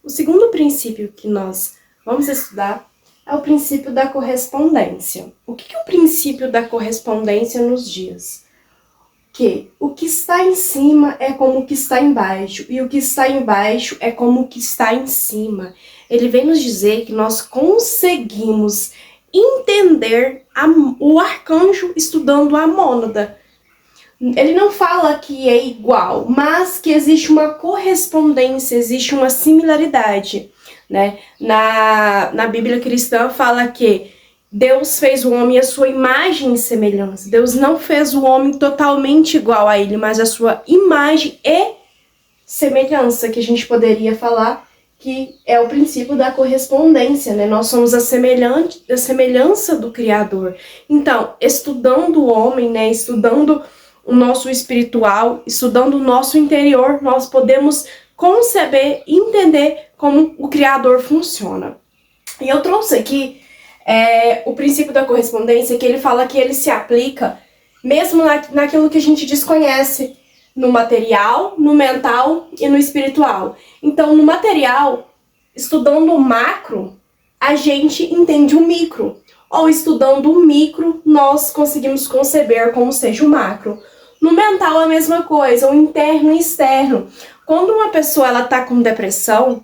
O segundo princípio que nós vamos estudar é o princípio da correspondência. O que é o princípio da correspondência nos diz? Que o que está em cima é como o que está embaixo, e o que está embaixo é como o que está em cima. Ele vem nos dizer que nós conseguimos entender o arcanjo estudando a mônada. Ele não fala que é igual, mas que existe uma correspondência, existe uma similaridade, né? Na Bíblia cristã fala que Deus fez o homem à sua imagem e semelhança. Deus não fez o homem totalmente igual a ele, mas a sua imagem e semelhança, que a gente poderia falar que é o princípio da correspondência, né? Nós somos a semelhança do Criador. Então, estudando o homem, né? Estudando o nosso espiritual, estudando o nosso interior, nós podemos conceber e entender como o Criador funciona. E eu trouxe aqui o princípio da correspondência, que ele fala que ele se aplica mesmo naquilo que a gente desconhece, no material, no mental e no espiritual. Então, no material, estudando o macro, a gente entende o micro. Ou estudando o micro, nós conseguimos conceber como seja o macro. No mental, a mesma coisa, o interno e externo. Quando uma pessoa ela tá com depressão,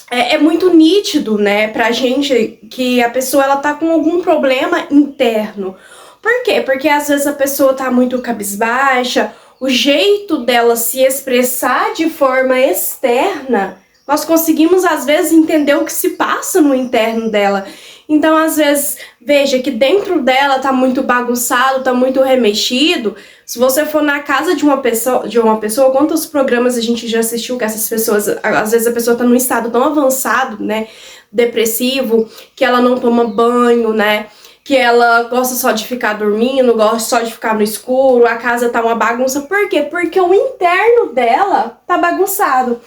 é muito nítido, né, pra gente que a pessoa ela tá com algum problema interno. Por quê? Porque às vezes a pessoa tá muito cabisbaixa, o jeito dela se expressar de forma externa, nós conseguimos às vezes entender o que se passa no interno dela. Então, às vezes, veja que dentro dela tá muito bagunçado, tá muito remexido. Se você for na casa de uma pessoa, quantos programas a gente já assistiu que essas pessoas, às vezes a pessoa tá num estado tão avançado, né, depressivo, que ela não toma banho, né, que ela gosta só de ficar dormindo, gosta só de ficar no escuro, a casa tá uma bagunça. Por quê? Porque o interno dela tá bagunçado.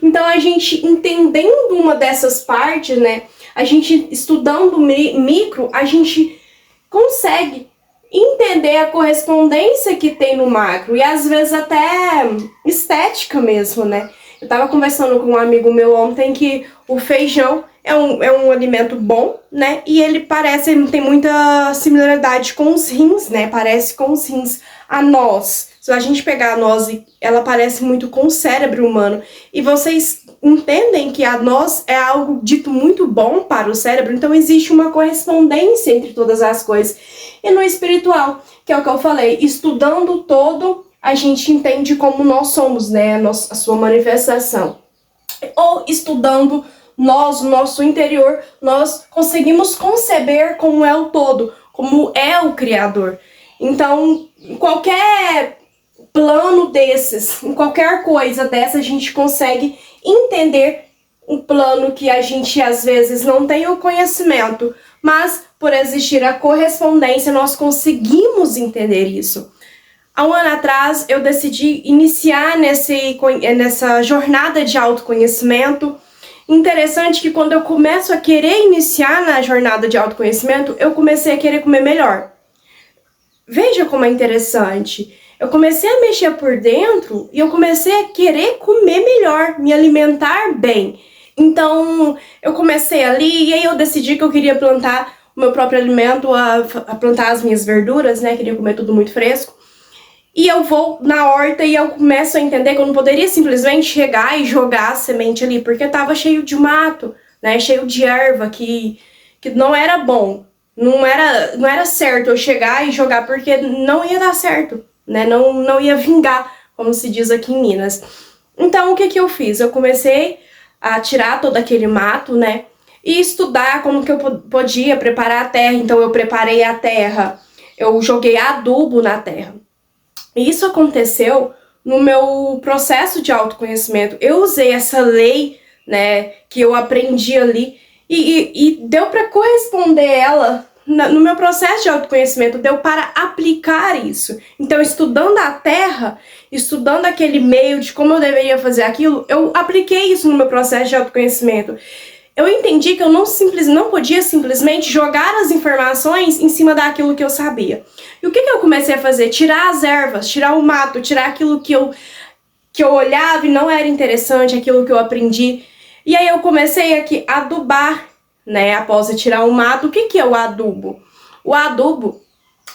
Então, a gente entendendo uma dessas partes, né, a gente estudando micro, a gente consegue entender a correspondência que tem no macro e às vezes até estética mesmo, né? Eu tava conversando com um amigo meu ontem que o feijão é um alimento bom, né? E ele tem muita similaridade com os rins, né? Parece com os rins. A noz, se a gente pegar a noz, ela parece muito com o cérebro humano. E vocês entendem que a noz é algo dito muito bom para o cérebro, então existe uma correspondência entre todas as coisas. E no espiritual, que é o que eu falei, estudando todo, a gente entende como nós somos, né? A sua manifestação. Ou estudando nós, o nosso interior, nós conseguimos conceber como é o todo, como é o Criador. Então, em qualquer plano desses, em qualquer coisa dessa, a gente consegue entender um plano que a gente às vezes não tem o conhecimento, mas por existir a correspondência, nós conseguimos entender isso. Há um ano atrás, eu decidi iniciar nessa jornada de autoconhecimento. Interessante que quando eu começo a querer iniciar na jornada de autoconhecimento, eu comecei a querer comer melhor. Veja como é interessante. Eu comecei a mexer por dentro e eu comecei a querer comer melhor, me alimentar bem. Então, eu comecei ali e aí eu decidi que eu queria plantar o meu próprio alimento, a plantar as minhas verduras, né? Queria comer tudo muito fresco. E eu vou na horta e eu começo a entender que eu não poderia simplesmente chegar e jogar a semente ali, porque tava cheio de mato, né? Cheio de erva, que não era bom. Não era certo eu chegar e jogar, porque não ia dar certo, né? Não ia vingar, como se diz aqui em Minas. Então, o que eu fiz? Eu comecei a tirar todo aquele mato, né? E estudar como que eu podia preparar a terra. Então, eu preparei a terra, eu joguei adubo na terra. E isso aconteceu no meu processo de autoconhecimento. Eu usei essa lei, né, que eu aprendi ali, e deu para corresponder ela no meu processo de autoconhecimento, deu para aplicar isso. Então, estudando a terra, estudando aquele meio de como eu deveria fazer aquilo, eu apliquei isso no meu processo de autoconhecimento. Eu entendi que eu não podia simplesmente jogar as informações em cima daquilo que eu sabia. E o que eu comecei a fazer? Tirar as ervas, tirar o mato, tirar aquilo que eu olhava e não era interessante, aquilo que eu aprendi. E aí eu comecei aqui a adubar, né? Após eu tirar o mato, o que que é o adubo? O adubo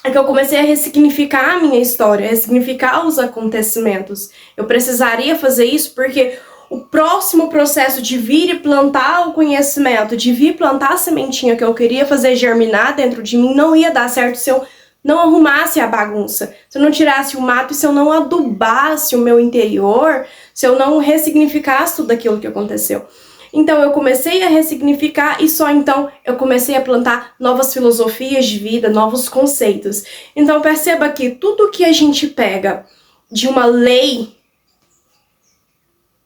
é que eu comecei a ressignificar a minha história, ressignificar os acontecimentos. Eu precisaria fazer isso porque o próximo processo de vir e plantar o conhecimento, de vir plantar a sementinha que eu queria fazer germinar dentro de mim, não ia dar certo se eu não arrumasse a bagunça, se eu não tirasse o mato e se eu não adubasse o meu interior, se eu não ressignificasse tudo aquilo que aconteceu. Então eu comecei a ressignificar e só então eu comecei a plantar novas filosofias de vida, novos conceitos. Então perceba que tudo que a gente pega de uma lei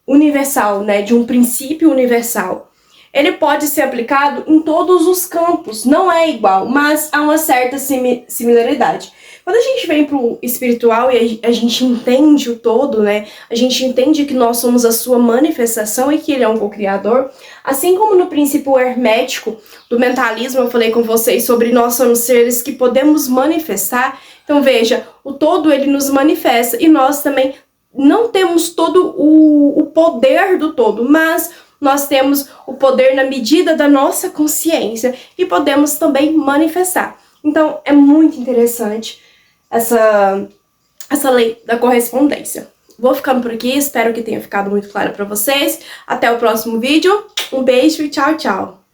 universal, né, de um princípio universal, ele pode ser aplicado em todos os campos, não é igual, mas há uma certa similaridade. Quando a gente vem pro espiritual e a gente entende o todo, né, a gente entende que nós somos a sua manifestação e que ele é um co-criador, assim como no princípio hermético do mentalismo, eu falei com vocês sobre nós somos seres que podemos manifestar. Então veja, o todo ele nos manifesta e nós também não temos todo o poder do todo, mas nós temos o poder na medida da nossa consciência e podemos também manifestar. Então é muito interessante essa lei da correspondência. Vou ficando por aqui, espero que tenha ficado muito claro para vocês. Até o próximo vídeo, um beijo e tchau, tchau!